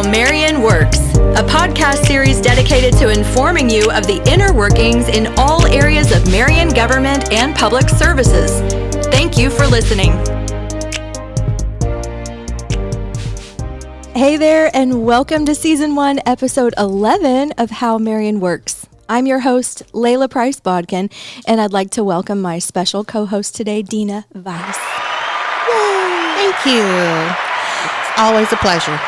How Marion Works, a podcast series dedicated to informing you of the inner workings in all areas of Marion government and public services. Thank you for listening. Hey there, and welcome to Season 1, Episode 11 of How Marion Works. I'm your host, Layla Price-Bodkin, and I'd like to welcome my special co-host today, Dina Weiss. Yay! Thank you. It's always a pleasure.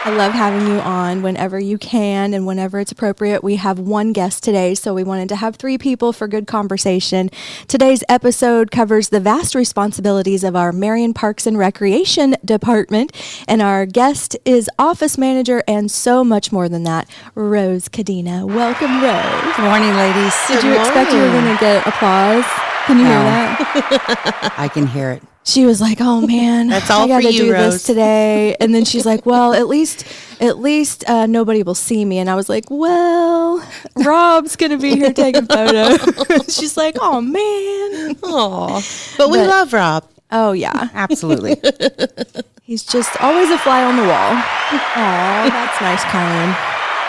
I love having you on whenever you can and whenever it's appropriate. We have one guest today, so we wanted to have three people for good conversation. Today's episode covers the vast responsibilities of our Marion Parks and Recreation Department, and our guest is office manager and so much more than that, Rose Cadena. Welcome, Rose. Good morning, ladies. Did you expect you were going to get applause? Can you hear that? I can hear it. She was like, "Oh man, that's all I got for to you, do Rose. this today." And then she's like, "Well, at least nobody will see me." And I was like, "Well, Rob's gonna be here taking photos." She's like, "Oh man, but we love Rob. Oh yeah, Absolutely. he's just always a fly on the wall." Oh, that's nice, Kyren.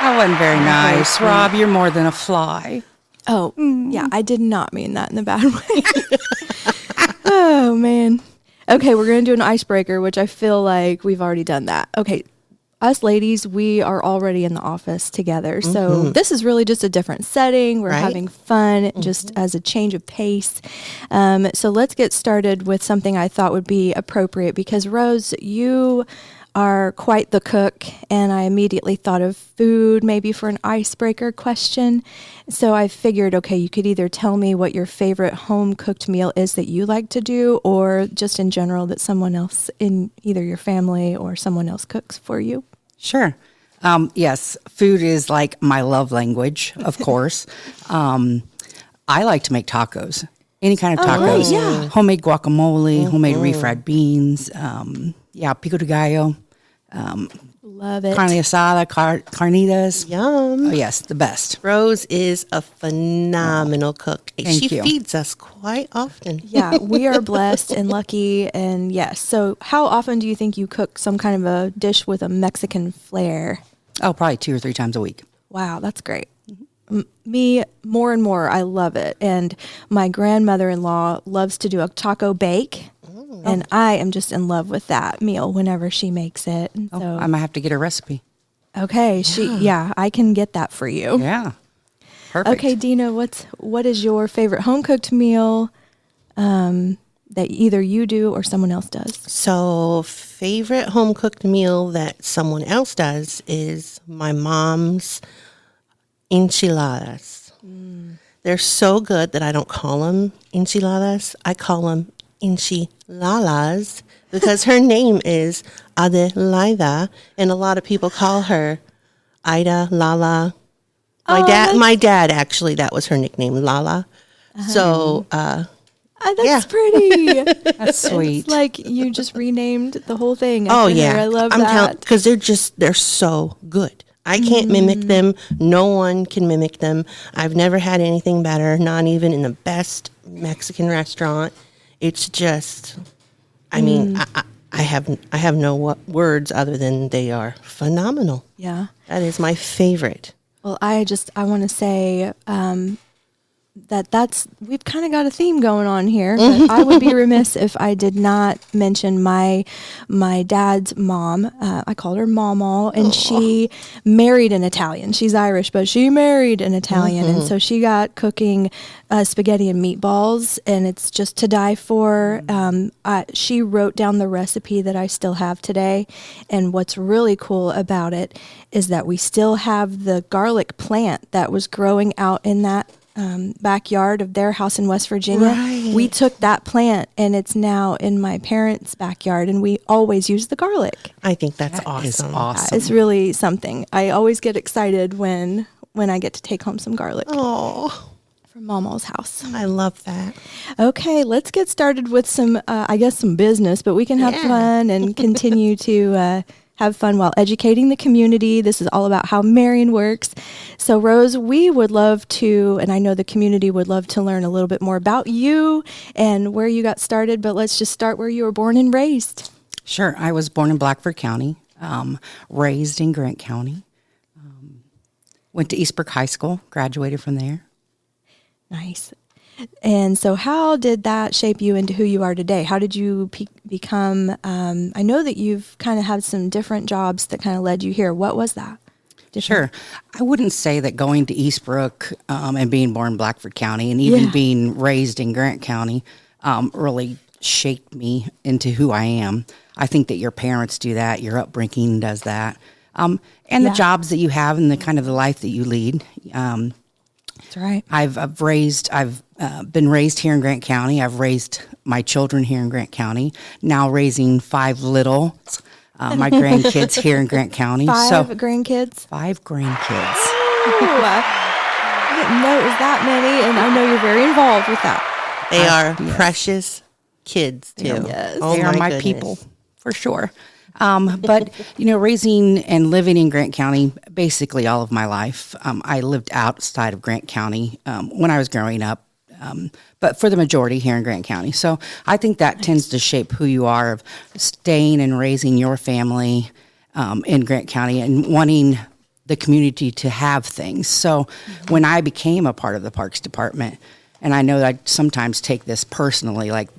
That wasn't very nice. Rob, you're more than a fly. Oh yeah, I did not mean that in a bad way. Oh man. Okay, we're going to do an icebreaker, which I feel like we've already done that. Okay, us ladies, we are already in the office together. So this is really just a different setting. We're having fun just as a change of pace. So let's get started with something I thought would be appropriate because, Rose, you are quite the cook, and I immediately thought of food, maybe for an icebreaker question. So I figured, okay, you could either tell me what your favorite home-cooked meal is that you like to do, or just in general that someone else in either your family or someone else cooks for you. Sure. Yes, food is like my love language, of course. I like to make tacos. Any kind of tacos. Right, yeah. Homemade guacamole, homemade refried beans, pico de gallo, Love it. carne asada, carnitas. Yum. Oh, yes, the best. Rose is a phenomenal cook. Thank She you. feeds us quite often. Yeah, we are blessed and lucky, and yes. So how often do you think you cook some kind of a dish with a Mexican flair? Oh, probably 2 or 3 times a week. Wow, that's great. Me, more and more, I love it. And my grandmother-in-law loves to do a taco bake, and I am just in love with that meal whenever she makes it. And so, I might have to get a recipe. okay, I can get that for you. Yeah. Perfect. Okay, Dina, what is your favorite home-cooked meal that either you do or someone else does? So, favorite home cooked meal that someone else does is my mom's enchiladas. They're so good that I don't call them enchiladas. I call them enchiladas because her name is Adelaida, and a lot of people call her Ida, Lala. My dad actually, that was her nickname, Lala. So, That's pretty. That's sweet. It's like you just renamed the whole thing. oh after yeah, her. I love that. because they're so good. I can't mimic them. No one can mimic them. I've never had anything better, not even in the best Mexican restaurant. It's just, I mean, I have no words other than they are phenomenal. Yeah. That is my favorite. Well, I want to say we've kind of got a theme going on here. But I would be remiss if I did not mention my dad's mom. I called her Mama, and she married an Italian. She's Irish, but she married an Italian, and so she got cooking spaghetti and meatballs, and it's just to die for. She wrote down the recipe that I still have today, and what's really cool about it is that we still have the garlic plant that was growing out in that backyard of their house in West Virginia. Right. We took that plant and it's now in my parents' backyard, and we always use the garlic. I think that's That is awesome. awesome. It's really something. I always get excited when I get to take home some garlic Oh, from Mama's house. I love that. Okay, let's get started with some business, but we can have fun and continue to have fun while educating the community. This is all about how Marion works. So Rose, we would love to, and I know the community would love to learn a little bit more about you and where you got started, but let's just start where you were born and raised. Sure. I was born in Blackford County. Raised in Grant County. Went to Eastbrook High School, graduated from there. Nice. And so how did that shape you into who you are today? How did you become, I know that you've kind of had some different jobs that kind of led you here. What was that? Sure. I wouldn't say that going to Eastbrook and being born in Blackford County and even being raised in Grant County really shaped me into who I am. I think that your parents do that, your upbringing does that. And the jobs that you have and the kind of the life that you lead. That's right. I've been raised here in Grant County. I've raised my children here in Grant County. Now raising 5 little, my grandkids here in Grant County. 5 grandkids? 5 grandkids. Ooh, I didn't know it was that many, and I know you're very involved with that. They are precious kids, too. Yes. Oh, They are my goodness. people, for sure. But, raising and living in Grant County basically all of my life. I lived outside of Grant County when I was growing up, but for the majority here in Grant County. So I think that tends to shape who you are, of staying and raising your family in Grant County and wanting the community to have things. So when I became a part of the Parks Department, and I know that I sometimes take this personally, like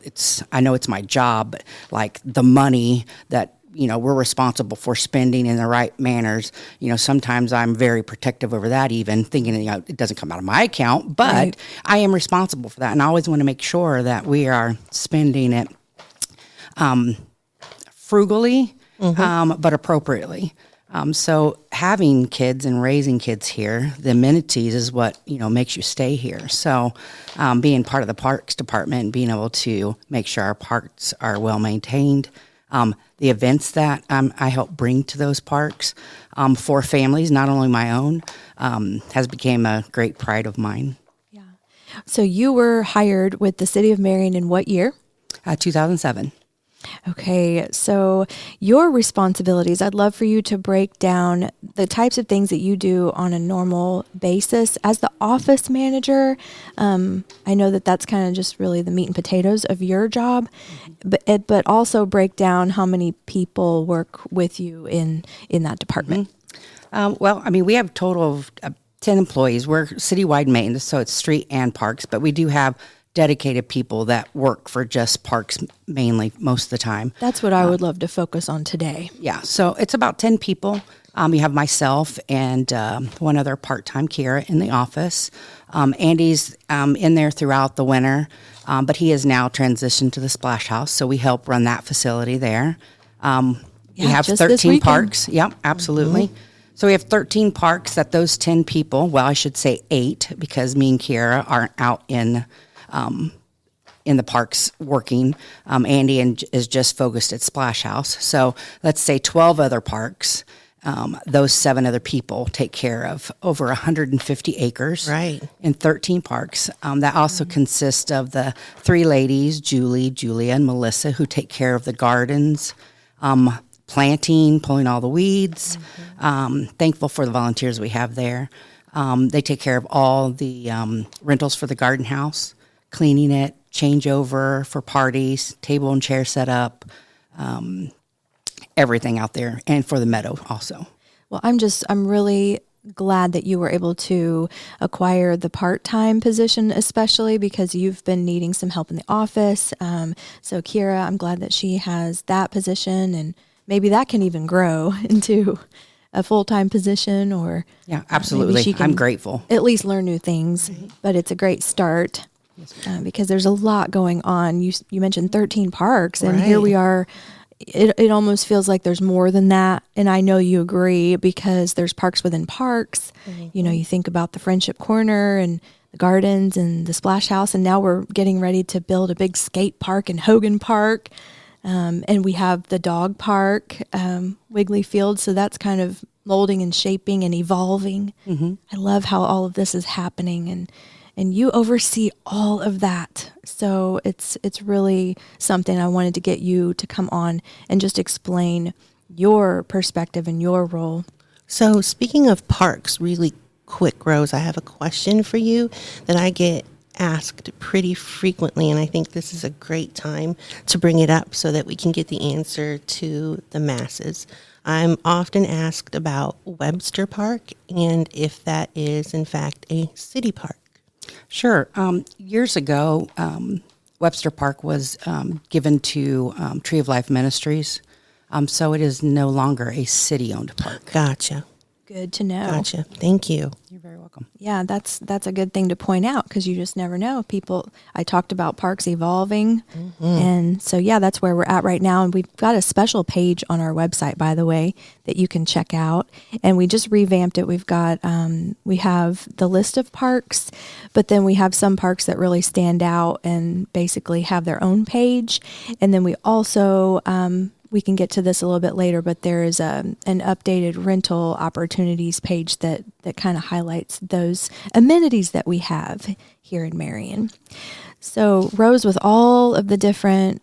I know it's my job, but like the money that we're responsible for spending in the right manners. Sometimes I'm very protective over that, even thinking, it doesn't come out of my account, but right. I am responsible for that. And I always want to make sure that we are spending it frugally, but appropriately. So having kids and raising kids here, the amenities is what, makes you stay here. So being part of the Parks Department and being able to make sure our parks are well maintained, the events that I help bring to those parks for families, not only my own, has become a great pride of mine. Yeah. So you were hired with the City of Marion in what year? 2007. Okay, so your responsibilities, I'd love for you to break down the types of things that you do on a normal basis. As the office manager, I know that that's kind of just really the meat and potatoes of your job, but also break down how many people work with you in that department. We have a total of 10 employees. We're citywide maintenance, so it's street and parks, but we do have dedicated people that work for just parks mainly most of the time. That's what I would love to focus on today. Yeah, so it's about 10 people. You have myself and one other part-time, Kyren, in the office. Andy's in there throughout the winter, but he has now transitioned to the Splash House, so we help run that facility there. We have 13 parks. Yep, absolutely. Mm-hmm. So we have 13 parks that those 10 people, well, I should say 8, because me and Kyren are out in the parks working. Andy is just focused at Splash House. So let's say 12 other parks. Those 7 other people take care of over 150 acres, right, in 13 parks. That also consists of the 3 ladies, Julie, Julia, and Melissa, who take care of the gardens, planting, pulling all the weeds. Thankful for the volunteers we have there. They take care of all the rentals for the garden house, cleaning it, changeover for parties, table and chair setup, everything out there, and for the meadow also. Well, I'm really glad that you were able to acquire the part-time position, especially because you've been needing some help in the office. So Kyren, I'm glad that she has that position, and maybe that can even grow into a full-time position, or yeah, absolutely. maybe she can I'm grateful. At least learn new things, but it's a great start. Because there's a lot going on. You mentioned 13 parks, and here we are. It almost feels like there's more than that, and I know you agree, because there's parks within parks. You think about the Friendship Corner and the gardens and the Splash House, and now we're getting ready to build a big skate park in Hogan Park, and we have the dog park, Wiggly Field. So that's kind of molding and shaping and evolving. I love how all of this is happening, and you oversee all of that. So it's really something. I wanted to get you to come on and just explain your perspective and your role. So speaking of parks, really quick, Rose, I have a question for you that I get asked pretty frequently, and I think this is a great time to bring it up so that we can get the answer to the masses. I'm often asked about Webster Park and if that is, in fact, a city park. Sure. Years ago, Webster Park was given to Tree of Life Ministries, so it is no longer a city-owned park. Gotcha. Good to know. Gotcha. Thank you. You're very welcome. Yeah, that's a good thing to point out because you just never know. I talked about parks evolving. And so, yeah, that's where we're at right now. And we've got a special page on our website, by the way, that you can check out. And we just revamped it. We've got, we have the list of parks, but then we have some parks that really stand out and basically have their own page. And then we also, we can get to this a little bit later, but there is an updated rental opportunities page that kind of highlights those amenities that we have here in Marion. So, Rose, with all of the different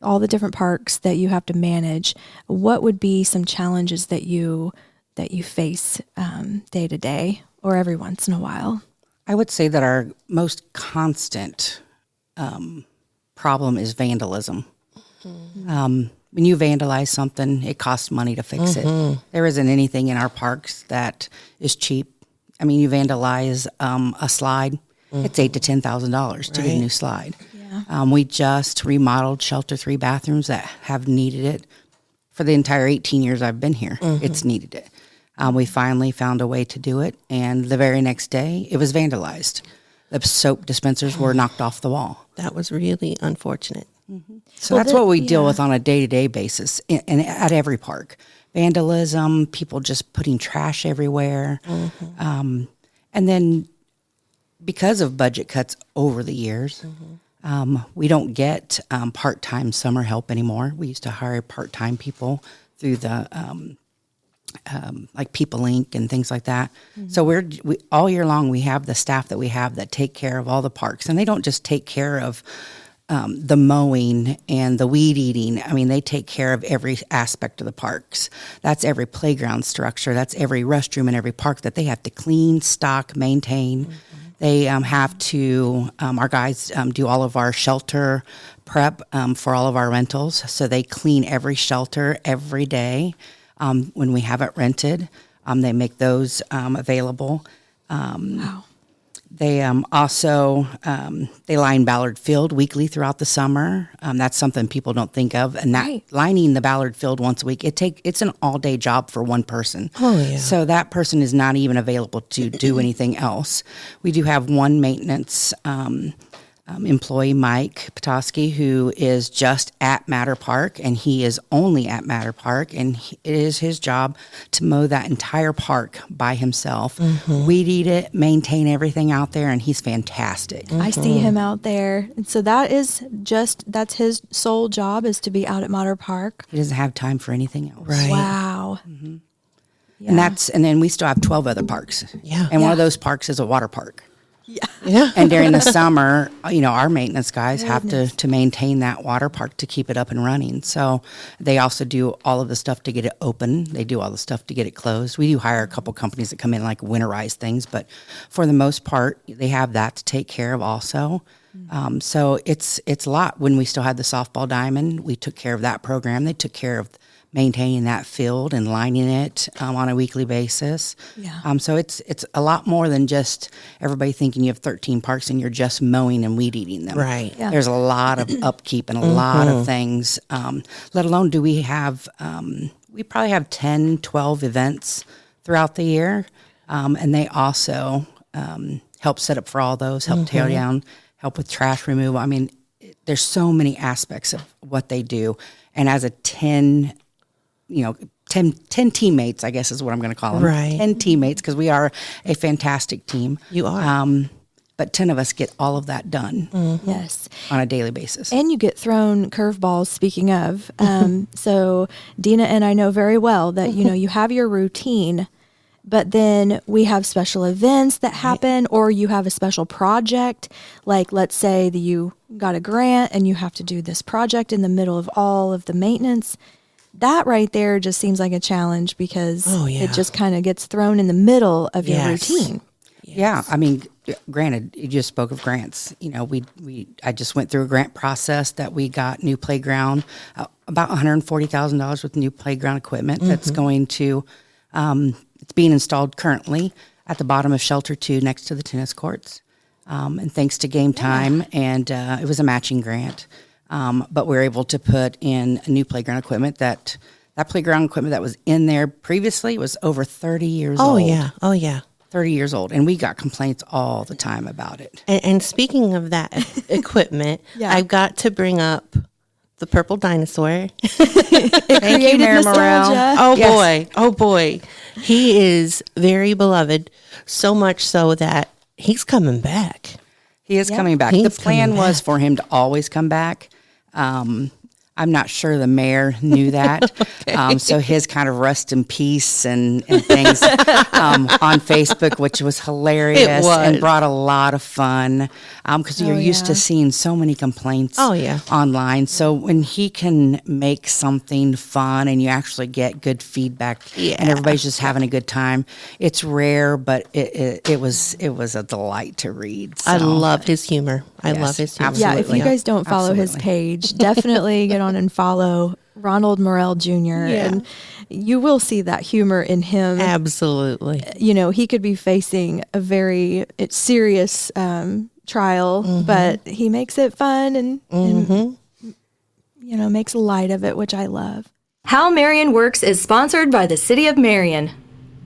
all the different parks that you have to manage, what would be some challenges that you face day to day or every once in a while? I would say that our most constant problem is vandalism. When you vandalize something, it costs money to fix it. There isn't anything in our parks that is cheap. I mean, you vandalize a slide, it's $8,000 to $10,000 to get a new slide. Yeah. We just remodeled Shelter 3 bathrooms that have needed it for the entire 18 years I've been here. It's needed it. We finally found a way to do it, and the very next day, it was vandalized. The soap dispensers were knocked off the wall. That was really unfortunate. So that's what we deal with on a day-to-day basis and at every park. Vandalism, people just putting trash everywhere. And then because of budget cuts over the years, we don't get part-time summer help anymore. We used to hire part-time people through the like People Inc. and things like that. So we all year long, we have the staff that we have that take care of all the parks. And they don't just take care of the mowing and the weed eating. I mean, they take care of every aspect of the parks. That's every playground structure. That's every restroom in every park that they have to clean, stock, maintain. They have to, our guys do all of our shelter prep for all of our rentals. So they clean every shelter every day when we have it rented. They make those available. Wow. They also they line Ballard Field weekly throughout the summer. That's something people don't think of. And that lining the Ballard Field once a week, it's an all-day job for one person. Oh, yeah. So that person is not even available to do anything else. We do have one maintenance employee, Mike Petoskey, who is just at Matter Park, and he is only at Matter Park, and it is his job to mow that entire park by himself, weed eat it, maintain everything out there, and he's fantastic. I see him out there. And so that's his sole job is to be out at Monteiro Park. He doesn't have time for anything else. Right. Wow. Yeah. And then we still have 12 other parks. Yeah. And one of those parks is a water park. Yeah. And during the summer, our maintenance guys have to maintain that water park to keep it up and running. So they also do all of the stuff to get it open. They do all the stuff to get it closed. We do hire a couple companies that come in like winterize things, but for the most part, they have that to take care of also. So it's a lot. When we still had the softball diamond, we took care of that program. They took care of maintaining that field and lining it on a weekly basis. Yeah. So it's a lot more than just everybody thinking you have 13 parks and you're just mowing and weed eating them. Right. Yeah. There's a lot of upkeep and a lot of things. Let alone do we have, we probably have 10, 12 events throughout the year. And they also help set up for all those, help tear down, help with trash removal. I mean, there's so many aspects of what they do. And as a 10 teammates, I guess is what I'm going to call them. Right. 10 teammates, because we are a fantastic team. You are. But 10 of us get all of that done Yes. on a daily basis. And you get thrown curveballs, speaking of. So Dina and I know very well that, you have your routine, but then we have special events that happen, or you have a special project. Like, let's say that you got a grant and you have to do this project in the middle of all of the maintenance. That right there just seems like a challenge because it just kind of gets thrown in the middle of your routine. Yeah, I mean, granted, you just spoke of grants. You know, I just went through a grant process that we got new playground, about $140,000 with new playground equipment that's going to, it's being installed currently at the bottom of Shelter 2 next to the tennis courts. And thanks to Game Time, and it was a matching grant. But we were able to put in a new playground equipment that playground equipment that was in there previously was over 30 years old. Oh, yeah. 30 years old. And we got complaints all the time about it. And speaking of that equipment, I've got to bring up the purple dinosaur. Thank you, Marion nostalgia. Morel. Oh boy. He is very beloved, so much so that he's coming back. He is coming back. He's The plan coming was back. for him to always come back. I'm not sure the mayor knew that. So his kind of rest in peace and things on Facebook, which was hilarious It was. and brought a lot of fun because you're used to seeing so many complaints online. So when he can make something fun and you actually get good feedback and everybody's just having a good time, it's rare, but it was a delight to read. So. I love his humor. I Yes, love his humor. absolutely. Yeah, if you guys don't follow his Absolutely. page, definitely get on and follow Ronald Morel Jr. And you will see that humor in him. Absolutely. You know, he could be facing a very serious trial, but he makes it fun and you know, makes light of it, which I love. How Marion Works is sponsored by the City of Marion.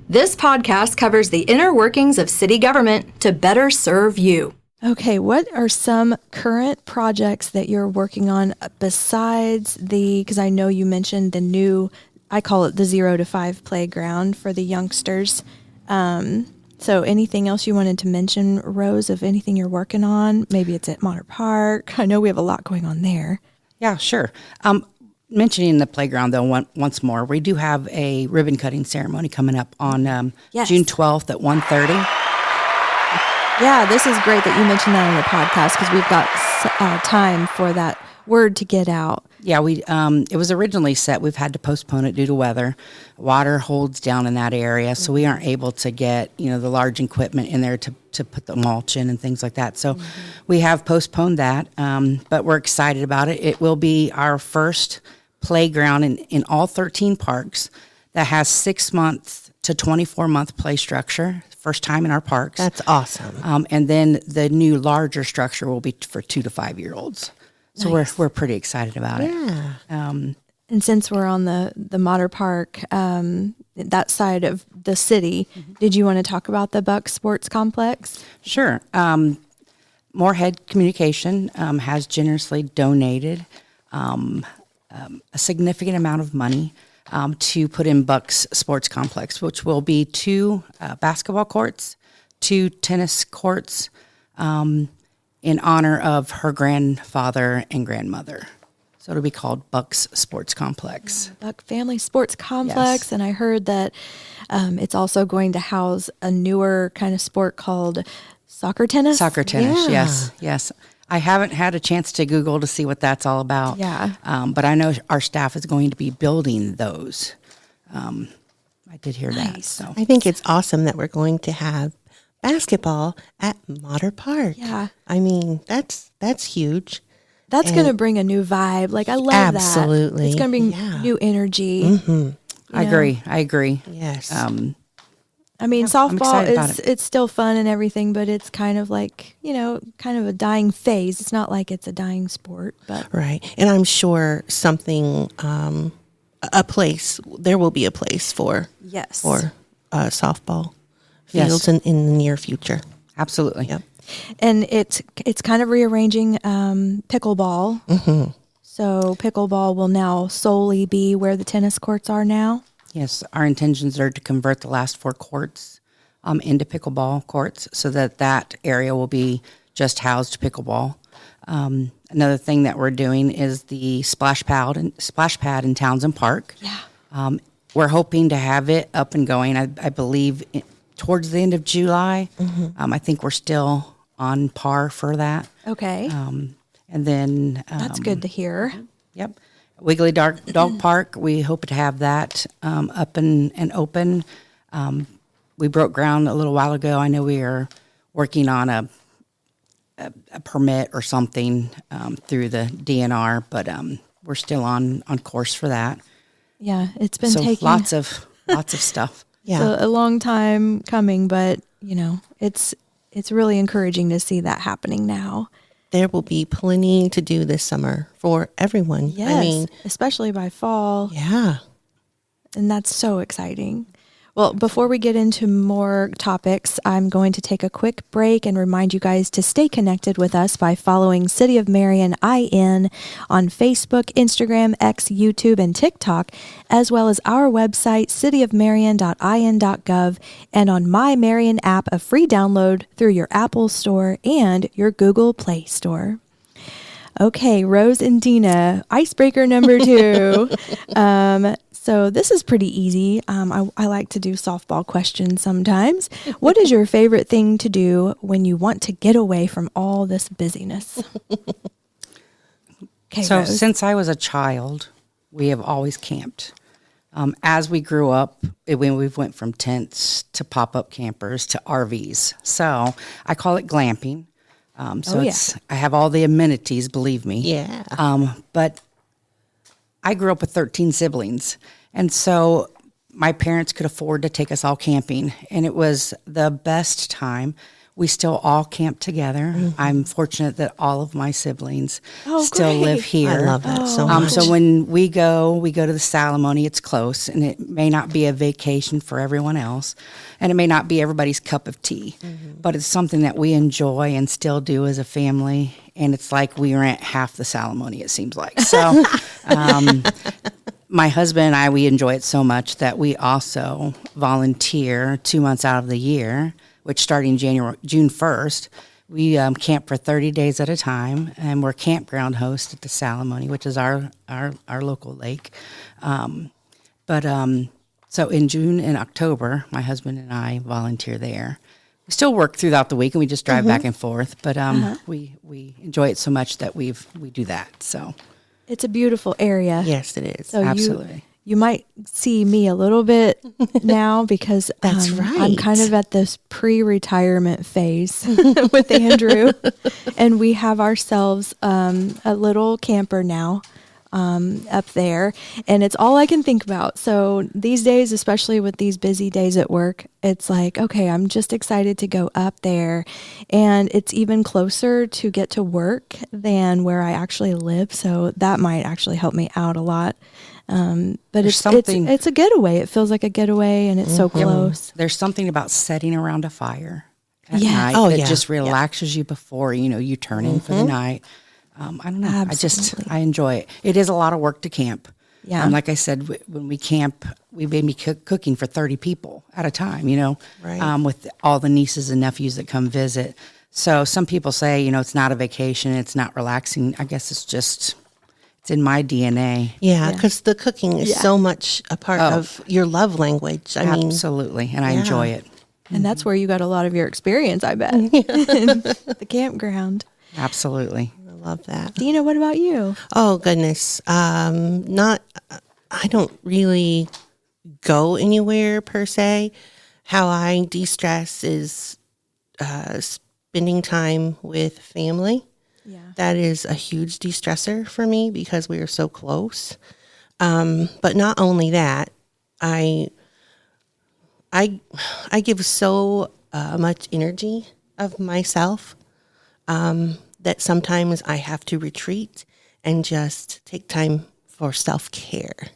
This podcast covers the inner workings of city government to better serve you. Okay, what are some current projects that you're working on besides because I know you mentioned the new, I call it the 0 to 5 playground for the youngsters. So anything else you wanted to mention, Rose, of anything you're working on? Maybe it's at Monteiro Park. I know we have a lot going on there. Yeah, sure. Mentioning the playground, though, once more, we do have a ribbon cutting ceremony coming up on June 12th at 1:30. Yeah, this is great that you mentioned that on the podcast because we've got time for that word to get out. Yeah, it was originally set. We've had to postpone it due to weather. Water holds down in that area, so we aren't able to get the large equipment in there to put the mulch in and things like that. So we have postponed that, but we're excited about it. It will be our first playground in all 13 parks that has 6 months to 24-month play structure. First time in our parks. That's awesome. And then the new larger structure will be for 2 to 5 year olds. So we're pretty excited about it. And since we're on the Monteiro Park, that side of the city, did you want to talk about the Buck Sports Complex? Sure. Moorhead Communication has generously donated a significant amount of money to put in Buck's Sports Complex, which will be 2 basketball courts, 2 tennis courts, in honor of her grandfather and grandmother. So it'll be called Buck's Sports Complex. Buck Family Sports Complex. Yes. And I heard that it's also going to house a newer kind of sport called soccer tennis. Soccer tennis, Yeah. yes. I haven't had a chance to Google to see what that's all about. Yeah. But I know our staff is going to be building those. I did hear that. So I think it's awesome that we're going to have basketball at Monteiro Park. Yeah. I mean, that's huge. That's going to bring a new vibe. Like, I love that. Absolutely. It's going to bring Yeah. new energy. I agree. Yes. I mean, I'm softball excited about is it's still fun and everything, but it's kind of like, kind of a dying phase. It's not like it's a dying sport, but Right. And I'm sure something, there will be a place for yes. softball Yes. fields in the near future. Absolutely. Yep. And it's kind of rearranging pickleball. So pickleball will now solely be where the tennis courts are now. Yes, our intentions are to convert the last 4 courts into pickleball courts so that area will be just housed pickleball. Another thing that we're doing is the splash pad in Townsend Park. Yeah. We're hoping to have it up and going, I believe, towards the end of July. I think we're still on par for that. Okay. And then That's good to hear. Yep. Wiggly Dog Park, we hope to have that up and open we broke ground a little while ago. I know we are working on a permit or something through the DNR, but we're still on course for that. Yeah, it's been So taking lots of stuff. Yeah. a long time coming, but it's really encouraging to see that happening now. There will be plenty to do this summer for everyone. Yes, I mean, especially by fall. yeah. And that's so exciting. Well, before we get into more topics, I'm going to take a quick break and remind you guys to stay connected with us by following City of Marion IN on Facebook, Instagram, X, YouTube, and TikTok, as well as our website, cityofmarion.in.gov, and on My Marion app, a free download through your Apple Store and your Google Play Store. Okay, Rose and Dina, icebreaker number 2. So this is pretty easy. I like to do softball questions sometimes. What is your favorite thing to do when you want to get away from all this busyness? Okay, So Rose. since I was a child, we have always camped. As we grew up, we went from tents to pop-up campers to RVs. So I call it glamping. I have all the amenities, believe me. Yeah. But I grew up with 13 siblings, and so my parents could afford to take us all camping, and it was the best time. We still all camp together. Mm-hmm. I'm fortunate that all of my siblings Oh, still great. live here. I love that so much. So when we go to the Salamone. It's close, and it may not be a vacation for everyone else, and it may not be everybody's cup of tea, but it's something that we enjoy and still do as a family. And it's like we rent half the Salamone, it seems like. So my husband and I, we enjoy it so much that we also volunteer 2 months out of the year, which starting June 1st, we camp for 30 days at a time, and we're campground host at the Salamone, which is our local lake. So in June and October, my husband and I volunteer there. We still work throughout the week, and we just drive back and forth. But we enjoy it so much that we do that. So It's a beautiful area. Yes, it is. So absolutely. You might see me a little bit now because That's I'm right. kind of at this pre-retirement phase with Andrew, and we have ourselves a little camper now up there, and it's all I can think about. So these days, especially with these busy days at work, it's like, okay, I'm just excited to go up there, and it's even closer to get to work than where I actually live. So that might actually help me out a lot. But it's a getaway. It feels like a getaway, and it's so close. There's something about sitting around a fire at Yeah. night Oh, that yeah. just relaxes you before you turn in for the night. I don't know. Absolutely. I enjoy it. It is a lot of work to camp. Yeah. Like I said, when we camp, we may be cooking for 30 people at a time, Right. with all the nieces and nephews that come visit. So some people say, it's not a vacation, it's not relaxing. I guess it's in my DNA. Yeah, because the cooking is Yeah. so much a part of your love language. I mean, Absolutely. And I enjoy it. And that's where you got a lot of your experience, I bet, in the campground. Absolutely. I love that. Dina, what about you? Oh goodness, I don't really go anywhere per se. How I de-stress is spending time with family. Yeah. That is a huge de-stressor for me because we are so close. But not only that, I give so much energy of myself that sometimes I have to retreat and just take time for self-care.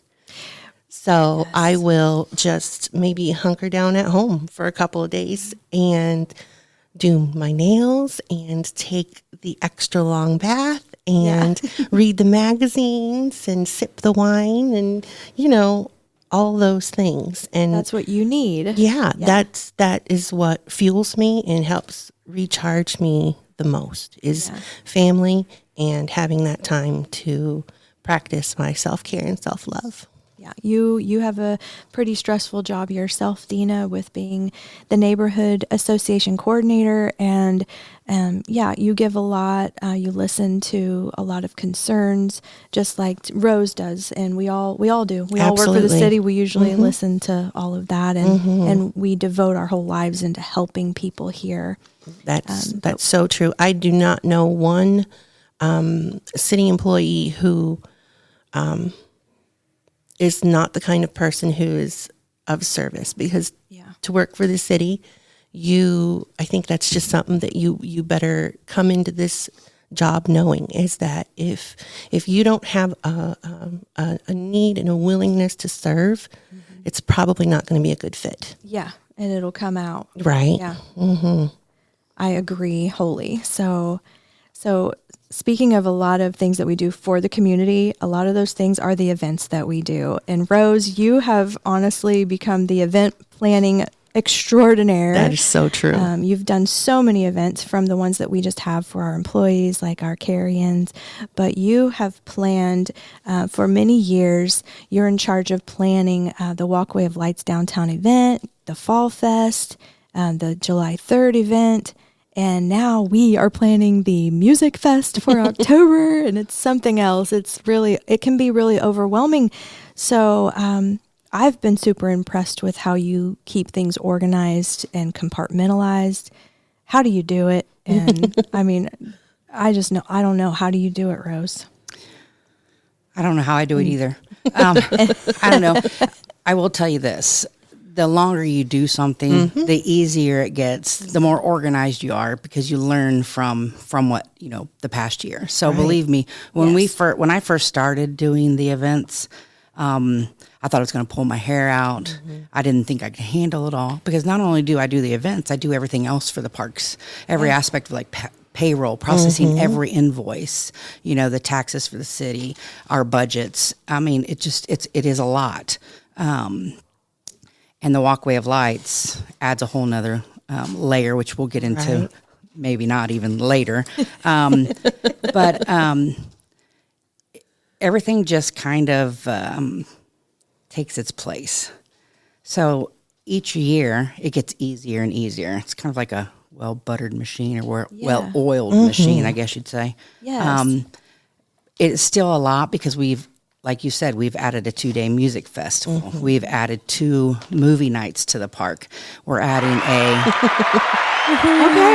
So I will just maybe hunker down at home for a couple of days and do my nails and take the extra long bath and read the magazines and sip the wine and, all those things. And That's what you need. yeah, that is what fuels me and helps recharge me the most is family and having that time to practice my self-care and self-love. Yeah, you have a pretty stressful job yourself, Dina, with being the neighborhood association coordinator, and you give a lot. You listen to a lot of concerns, just like Rose does, and we all do. We all work for the Absolutely. city. We usually listen to all of that, and we devote our whole lives into helping people here. That's so true. I do not know one city employee who is not the kind of person who is of service, because to work for the city, I think that's just something that you better come into this job knowing, is that if you don't have a need and a willingness to serve, it's probably not going to be a good fit. Yeah, and it'll come out. Right. Yeah. I agree wholly. So speaking of a lot of things that we do for the community, a lot of those things are the events that we do. And Rose, you have honestly become the event planning extraordinaire. That is so true. You've done so many events, from the ones that we just have for our employees, like our carry-ins, but you have planned for many years. You're in charge of planning the Walkway of Lights downtown event, the Fall Fest, the July 3rd event. And now we are planning the Music Fest for October, and it's something else. It can be really overwhelming. So I've been super impressed with how you keep things organized and compartmentalized. How do you do it? And I mean, I don't know. How do you do it, Rose? I don't know how I do it either. I don't know. I will tell you this. The longer you do something, the easier it gets, the more organized you are, because you learn from what, the past year. So believe me, when when I first started doing the events, I thought I was going to pull my hair out. I didn't think I could handle it all, because not only do I do the events, I do everything else for the parks, every aspect of like payroll, processing every invoice, the taxes for the city, our budgets. I mean, it is a lot. And the Walkway of Lights adds a whole nother layer, which we'll get into maybe not even later. But everything just kind of takes its place. So each year it gets easier and easier. It's kind of like a well-buttered machine, or well-oiled machine, I guess you'd say. Yes. It's still a lot, because like you said, we've added a 2-day music festival. We've added 2 movie nights to the park. We're adding Okay,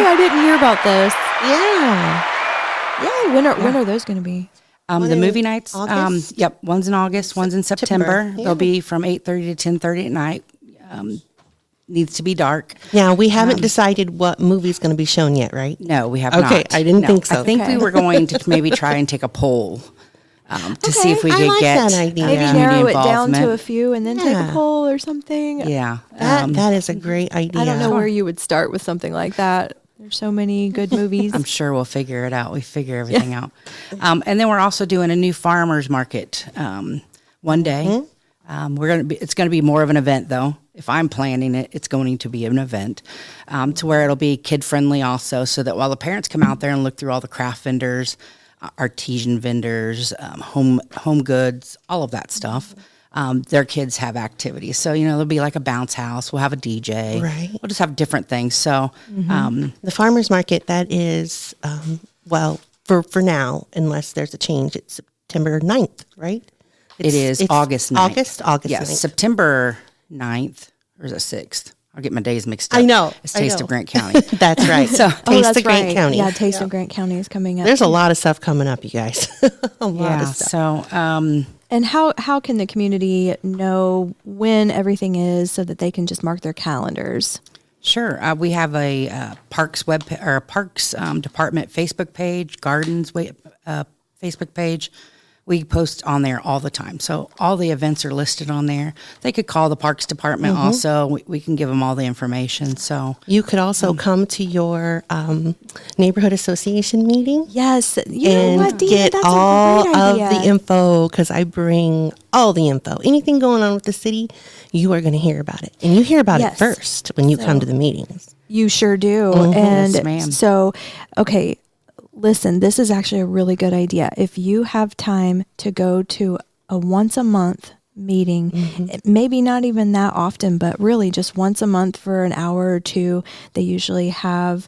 I didn't hear about this. Yeah. Yay! When are those going to be? The movie nights. August? Yep, one's in August, one's in September. Yeah. They'll be from 8:30 to 10:30 at night. Needs to be dark. Now, we haven't decided what movie's going to be shown yet, right? No, we have not. Okay, I didn't think so. I think we were going to maybe try and take a poll to see if we I could like get that idea. Maybe community narrow it down involvement. to a few and then take a poll or something. Yeah. That is a great idea. I don't know where you would start with something like that. There's so many good movies. I'm sure we'll figure it out. We figure everything out. And then we're also doing a new farmers market one day. It's going to be more of an event, though. If I'm planning it, it's going to be an event to where it'll be kid friendly also, so that while the parents come out there and look through all the craft vendors, artisan vendors, home goods, all of that stuff, their kids have activities. So, there'll be like a bounce house. We'll have a DJ. Right. We'll just have different things. So, The farmer's market, that is, for now, unless there's a change, it's September 9th, right? it's August 9th. August Yes, 9th. September 9th, or is it 6th? I'll get my days mixed up. I know. It's Taste of Grant County. That's right. So- Taste that's of Grant right. County. Yeah, Taste of Grant County is coming up. There's a lot of stuff coming up, you guys. a lot of stuff. So, And how can the community know when everything is, so that they can just mark their calendars? sure. We have a parks department Facebook page, gardens Facebook page. We post on there all the time. So all the events are listed on there. They could call the parks department also. We can give them all the information. So You could also come to your neighborhood association meeting. Yes. You know And what, Dina? get That's all a great of idea. the info, because I bring all the info. Anything going on with the city, you are going to hear about it. And you hear about Yes. it first when you come to the meetings. You sure do. Yes, And ma'am. so, okay, listen, this is actually a really good idea. If you have time to go to a once a month meeting. Maybe not even that often, but really just once a month for an hour or two. They usually have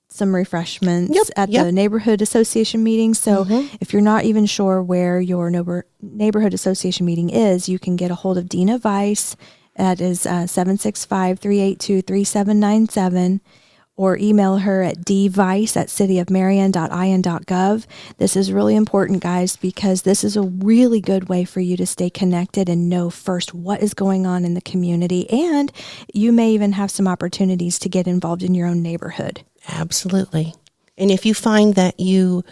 some refreshments at the neighborhood association meeting. So if you're not even sure where your neighborhood association meeting is, you can get a hold of Dina Weiss. That is 765-382-3797. Or email her at dvice@cityofmarion.in.gov. This is really important, guys, because this is a really good way for you to stay connected and know first what is going on in the community. And you may even have some opportunities to get involved in your own neighborhood. Absolutely. And if you find that you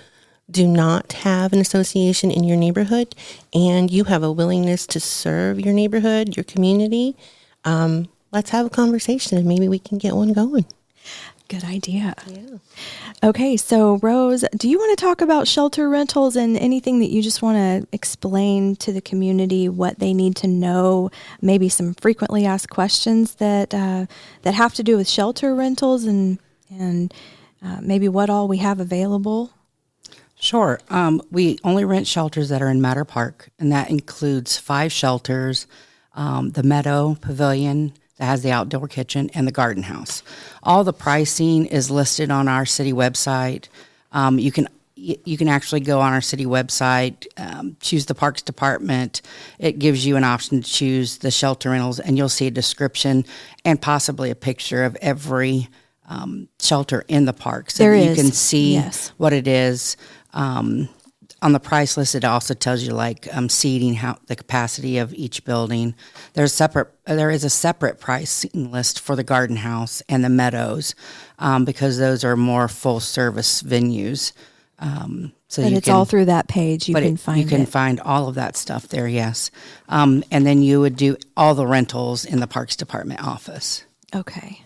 do not have an association in your neighborhood and you have a willingness to serve your neighborhood, your community, let's have a conversation and maybe we can get one going. Good idea. Yeah. Okay, so Rose, do you want to talk about shelter rentals and anything that you just want to explain to the community, what they need to know, maybe some frequently asked questions that have to do with shelter rentals and maybe what all we have available? Sure. We only rent shelters that are in Matter Park, and that includes 5 shelters, the Meadow Pavilion, that has the outdoor kitchen, and the garden house. All the pricing is listed on our city website. You can actually go on our city website, choose the parks department. It gives you an option to choose the shelter rentals, and you'll see a description and possibly a picture of every shelter in the park, so you can see what it is. On the price list, it also tells you seating, how the capacity of each building. There is a separate pricing list for the garden house and the meadows, because those are more full service venues. So but it's all through that page. You can find all of that stuff there. Yes, and then you would do all the rentals in the Parks Department office. Okay.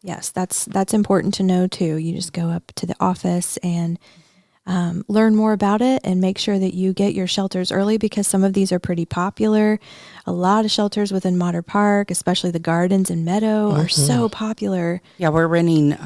Yes, that's important to know too. You just go up to the office and learn more about it and make sure that you get your shelters early, because some of these are pretty popular. A lot of shelters within Monteiro Park, especially the gardens and Meadow, are so popular. Yeah, we're renting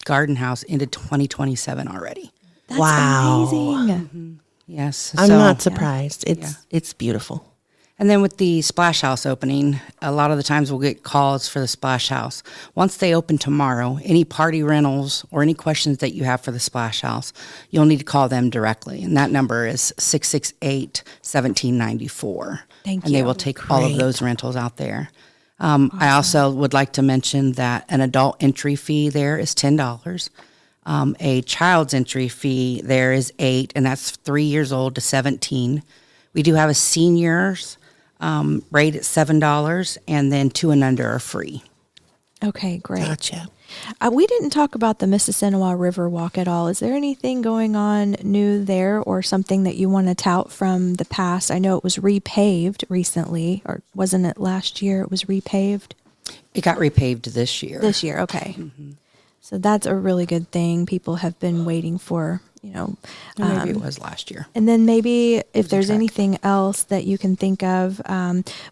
garden house into 2027 already. That's amazing. Yes. I'm not surprised. It's beautiful. And then with the Splash House opening, a lot of the times we'll get calls for the Splash House. Once they open tomorrow, any party rentals or any questions that you have for the Splash House, you'll need to call them directly. And that number is 668-1794. Thank you. And they will take all of those rentals out there. Awesome. I also would like to mention that an adult entry fee there is $10. A child's entry fee there is $8, and that's 3 years old to 17. We do have a seniors rate at $7, and then 2 and under are free. Okay, great. Gotcha. We didn't talk about the Mississinawa River Walk at all. Is there anything going on new there, or something that you want to tout from the past? I know it was repaved recently, or wasn't it last year it was repaved? It got repaved this year. This year, okay. Mm-hmm. So that's a really good thing. People have been waiting for, maybe it was last year. And then maybe if there's anything else that you can think of,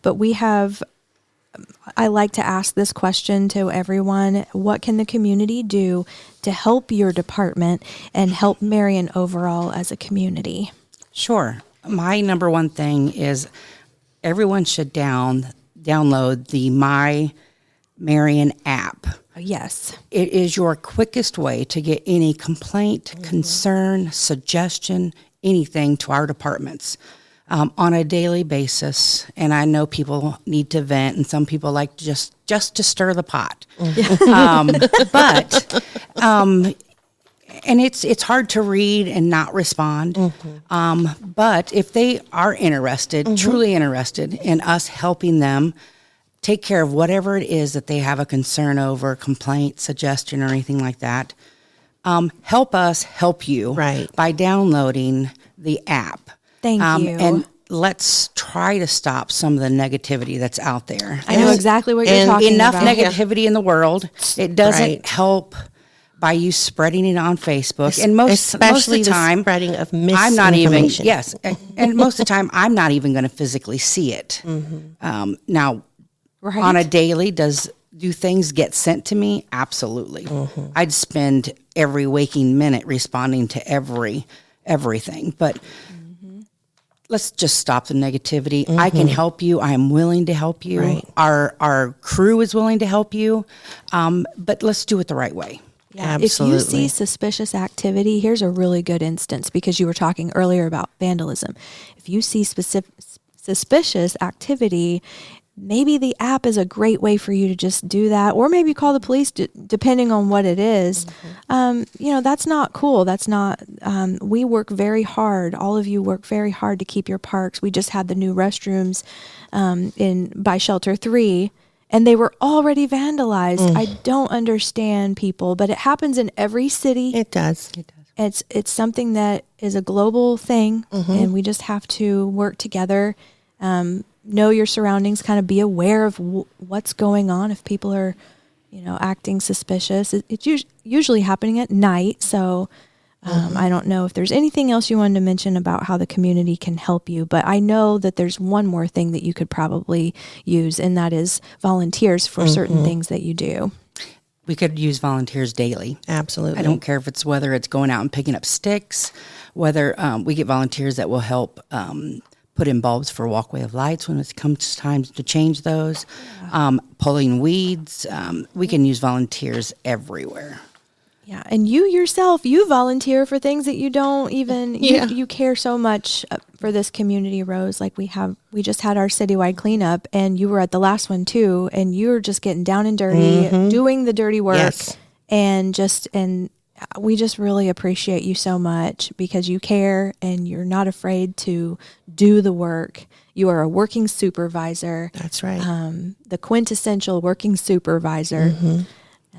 but I like to ask this question to everyone: what can the community do to help your department and help Marion overall as a community? Sure. My number one thing is everyone should download the My Marion app. Yes. It is your quickest way to get any complaint, concern, suggestion, anything to our departments on a daily basis. And I know people need to vent, and some people like just to stir the pot. And it's hard to read and not respond. But if they are interested, truly interested in us helping them take care of whatever it is that they have a concern over, complaint, suggestion, or anything like that, help us help you by downloading the app. Thank you. And let's try to stop some of the negativity that's out there. I know exactly what you're talking about. Enough negativity in the world. It doesn't help by you spreading it on Facebook. And most of the time, spreading of misinformation. I'm not even, and most of the time, I'm not even going to physically see it. Now, on a daily, do things get sent to me? Absolutely. I'd spend every waking minute responding to everything. But let's just stop the negativity. I can help you. I am willing to help you. Right. Our crew is willing to help you. But let's do it the right way. Yeah, Absolutely. if you see suspicious activity, here's a really good instance because you were talking earlier about vandalism. If you see suspicious activity, maybe the app is a great way for you to just do that, or maybe call the police depending on what it is. That's not cool. That's not, we work very hard. All of you work very hard to keep your parks. We just had the new restrooms by Shelter 3. And they were already vandalized. I don't understand people, but it happens in every city. It does. It's something that is a global thing, and we just have to work together. Know your surroundings. Kind of be aware of what's going on. If people are, acting suspicious, it's usually happening at night. So. I don't know if there's anything else you wanted to mention about how the community can help you, but I know that there's one more thing that you could probably use, and that is volunteers for certain things that you do. We could use volunteers daily. Absolutely. I don't care if whether it's going out and picking up sticks, whether we get volunteers that will help put in bulbs for walkway of lights when it comes time to change those, pulling weeds. We can use volunteers everywhere. Yeah, and you yourself, you volunteer for things that you don't even, you care so much for this community, Rose. Like we just had our citywide cleanup, and you were at the last one too, and you were just getting down and dirty, doing the dirty work. Yes. And we just really appreciate you so much because you care and you're not afraid to do the work. You are a working supervisor. That's right. The quintessential working supervisor.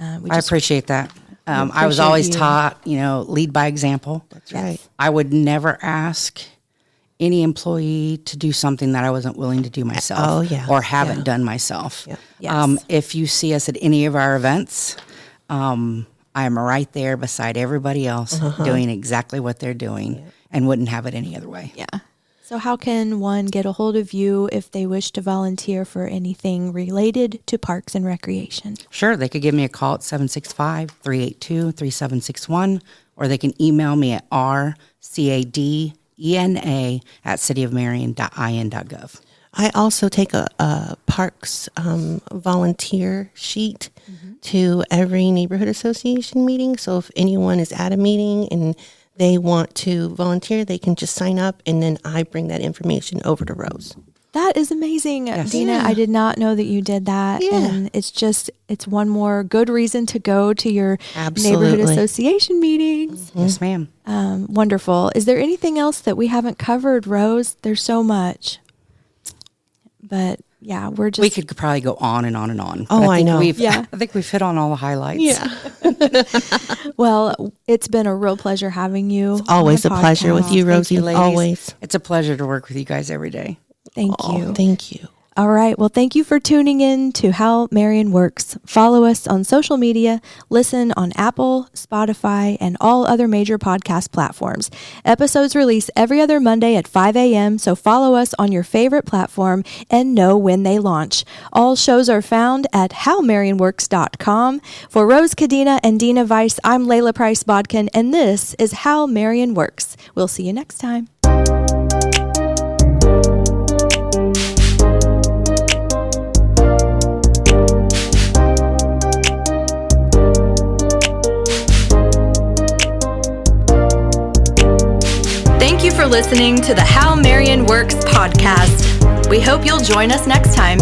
I appreciate that. I was always taught, lead by example. That's right. I would never ask any employee to do something that I wasn't willing to do myself or haven't done myself. Yeah. Yes. If you see us at any of our events, I am right there beside everybody else doing exactly what they're doing and wouldn't have it any other way. Yeah. So how can one get a hold of you if they wish to volunteer for anything related to parks and recreation? Sure. They could give me a call at 765-382-3761, or they can email me at rcadena@cityofmarion.in.gov. I also take a parks volunteer sheet to every neighborhood association meeting. So if anyone is at a meeting and they want to volunteer, they can just sign up, and then I bring that information over to Rose. That is amazing, Yes. Dina. Yeah. I did not know that you did that. Yeah. And it's one more good reason to go to your Absolutely. neighborhood association meetings. Yes, ma'am. Wonderful. Is there anything else that we haven't covered, Rose? There's so much. But yeah, We could probably go on and on and on. Oh, I know. I think we've hit on all the highlights. Yeah. Well, it's been a real pleasure having you. It's always a on the pleasure with podcast. you, Rosie. Thank you, ladies. Always. It's a pleasure to work with you guys every day. Thank Oh, you. thank you. All right. Well, thank you for tuning in to How Marion Works. Follow us on social media, listen on Apple, Spotify, and all other major podcast platforms. Episodes release every other Monday at 5 a.m., so follow us on your favorite platform and know when they launch. All shows are found at howmarionworks.com. For Rose Cadena and Dina Weiss, I'm Layla Price-Bodkin, and this is How Marion Works. We'll see you next time. Thank you for listening to the How Marion Works podcast. We hope you'll join us next time.